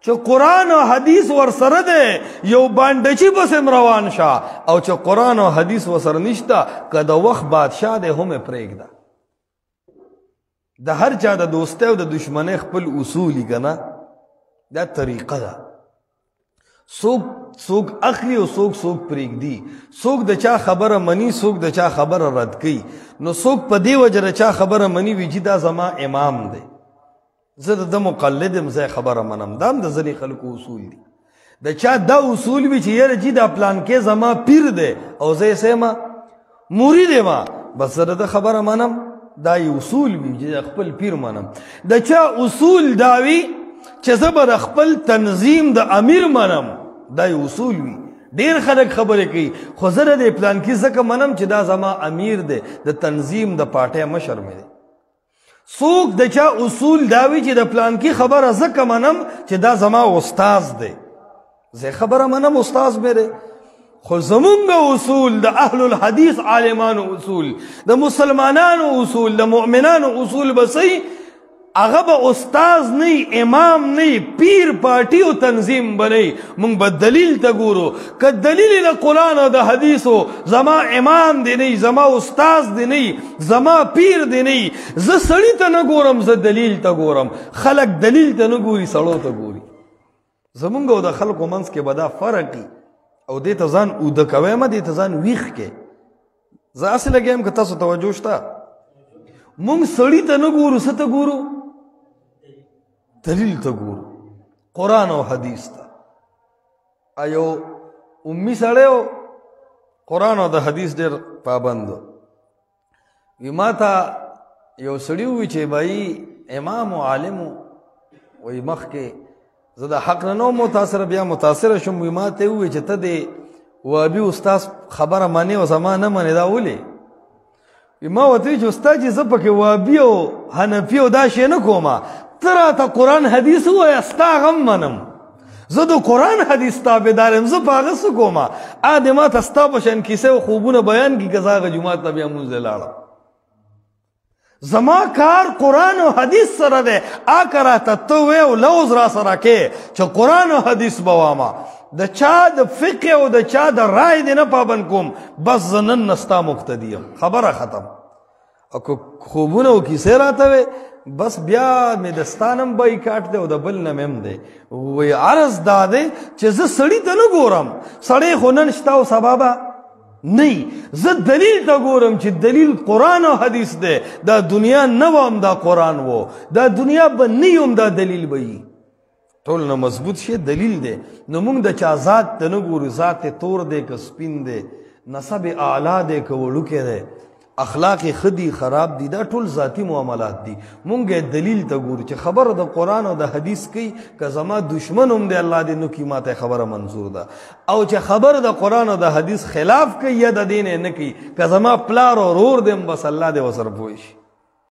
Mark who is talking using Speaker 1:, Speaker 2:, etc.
Speaker 1: چې قرآن او حدیث ورسره دی یو بانډچي پسې روان شه، او چې قرآن او حدیث ورسره نشته که د وخت بادشاه دی هم یې پرېږده. د هر چا د دوستۍ او د دشمنۍ خپل اصول دي که نه، دا طریقه ده. څوک اخلي او څوک پرېږدي، څوک د چا خبره مني، څوک د چا خبره رد کوي. نو څوک په دې وجه د چا خبره مني وي چې دا زما امام دی، زه د ده مقلد یم، زه خبره منم. دا هم د ځینې خلکو اصول دي. د چا دا اصول وي چې یاره جي دا پلانکې زما پیر دی او زه یې سیمه مرید یم، بس زه د ده خبره منم. دا یې اصول وي چې خپل پیر منم. د چا اصول دا وي چې زه به د خپل تنظیم د امیر منم، دا یې اصول وي. ډېر خلک خبرې کوي خو زه د دې پلانکي ځکه منم چې دا زما امیر دی، د تنظیم د پارټۍ مشر مې دی. څوک د چا اصول دا وي چې د پلانکي خبره ځکه منم چې دا زما استاز دی، زه خبره منم استاز مې دی. خو زمونږ اصول د اهل الحدیث عالمانو اصول، د مسلمانانو اصول، د مؤمنانو اصول به صحیح هغه به استاز نه، امام نه، پیر پارټي او تنظیم به نه. موږ به دلیل ته ګورو. که دلیل د قرآن او د حدیثو زما امام دی نه، زما استاز دی نه، زما پیر دی نه، زه سړي ته نه ګورم، زه دلیل ته ګورم. خلک دلیل ته نه ګوري، سړو ته ګوري. زمونږ او د خلکو منځ کې به دا فرق وي او دې ته ځان اوده کوی مه، دې ته ځان ویښ کې. زه هسې لګیا یم که تاسو توجه شته. موږ سړي ته نه ګورو، څه ته ګورو؟ دلیل ته ګورو، قرآن او حدیث ته. یو امي سړی و، قرآن او د حدیث ډېر پابند و. وی ما ته یو سړي ووي چې بھائی امام و عالم و، وی مخکې زه د حق نه نوم متاثره، بیا متاثره شوم. وی ما ته ووي چې ته د وهابي استاز خبره منې او زما نه منې، دا ولې؟ وی ما ورته ووي چې استاد جي زه پکې وهابي او حنفي او دا شی نه کومه، ته راته قرآن حدیث ووایه ستا غم منم. زه د قرآن حدیث تابعدار یم، زه په هغه څه کومه؟ دې ما ته ستا په شان کیسې او خوبونه بیان کړي که زه هغه جومات ته بیا مونځ ته لاړم. زما کار قرآن او حدیث سره دی. که راته ته وایې او لوز را سره کې چې قرآن او حدیث به وامه، د چا د فقه او د چا د رای دې نه پابند کوم، بس زه نن نه ستا مقتدي یم، خبره ختم. او که خوبونه او کیسې راته وې بس بیا مې د ستا نم بایکاټ دی او د بل نه مې هم دی. وایي عرض دا دی چې زه سړي ته نه ګورم، سړی خو نن شته او سبا به نه. زه دلیل ته ګورم چې دلیل قرآن او حدیث دی. دا دنیا نه وم دا قرآن و، دا دنیا به نه یم دا دلیل به وي. ټول نه مضبوط شي دلیل دی. نو موږ د چا ذات ته نه ګورو، ذات تور دی که سپین دی، نسب اعلی دی که وړوکی دی، اخلاق خدي خراب دي، دا ټول ذاتی معاملات دي. مونږ دلیل ته ګورو چې خبره د قرآن او د حدیث کوي که زما دشمن هم دی الله دې نو کي ماته خبره منظور ده، او چې خبره د قرآن او د حدیث خلاف کوي یا د دین نه کوي که زما پلار او رور دیم بس الله دې وسره پوه شي.